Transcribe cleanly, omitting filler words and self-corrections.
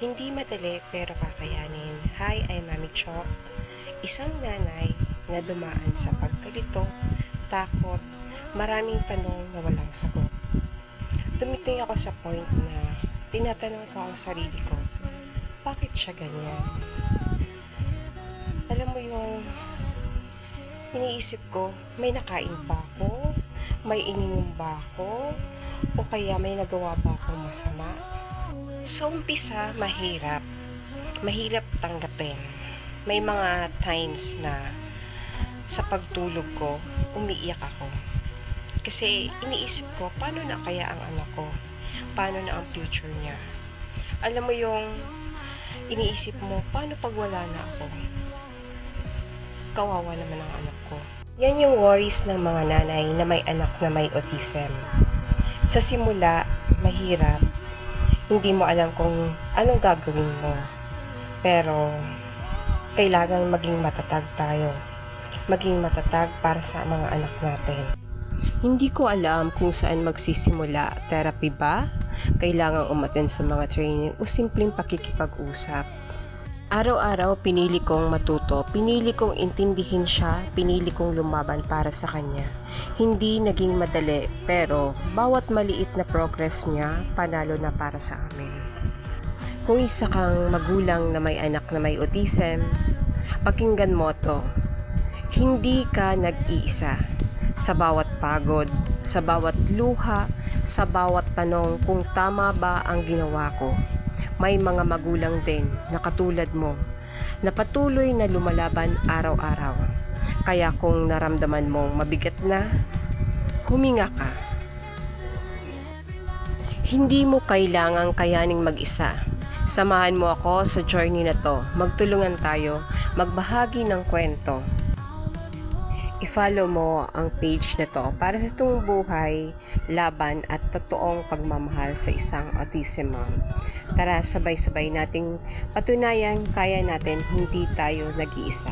Hindi madali pero kakayanin. Hi, I'm Mami Chok, isang nanay na dumaan sa pagkalito, takot, maraming tanong na walang sagot. Dumiting ako sa point na tinatanong ko ang sarili ko, bakit siya ganyan? Alam mo yung iniisip ko, may nakain ba ako? May ininom ba ako? O kaya may nagawa ba akong masama? Sa umpisa, mahirap. Mahirap tanggapin. May mga times na sa pagtulog ko, umiiyak ako. Kasi iniisip ko, paano na kaya ang anak ko? Paano na ang future niya? Alam mo yung iniisip mo, paano pag wala na ako? Kawawa naman ang anak ko. Yan yung worries ng mga nanay na may anak na may autism. Sa simula, mahirap. Hindi mo alam kung anong gagawin mo. Pero, kailangan maging matatag tayo. Maging matatag para sa mga anak natin. Hindi ko alam kung saan magsisimula. Therapy ba? Kailangang umattend sa mga training o simpleng pakikipag-usap. Araw-araw pinili kong matuto, pinili kong intindihin siya, pinili kong lumaban para sa kanya. Hindi naging madali, pero bawat maliit na progress niya, panalo na para sa amin. Kung isa kang magulang na may anak na may autism, pakinggan mo to. Hindi ka nag-iisa. Sa bawat pagod, sa bawat luha, sa bawat tanong kung tama ba ang ginawa ko. May mga magulang din na katulad mo na patuloy na lumalaban araw-araw. Kaya kung naramdaman mong mabigat na, huminga ka. Hindi mo kailangang kayaning mag-isa. Samahan mo ako sa journey na to. Magtulungan tayo, magbahagi ng kwento. I-follow mo ang page na to para sa itong buhay, laban at totoong pagmamahal sa isang autism mom. Tara, sabay-sabay nating patunayan kaya natin hindi tayo nag-iisa.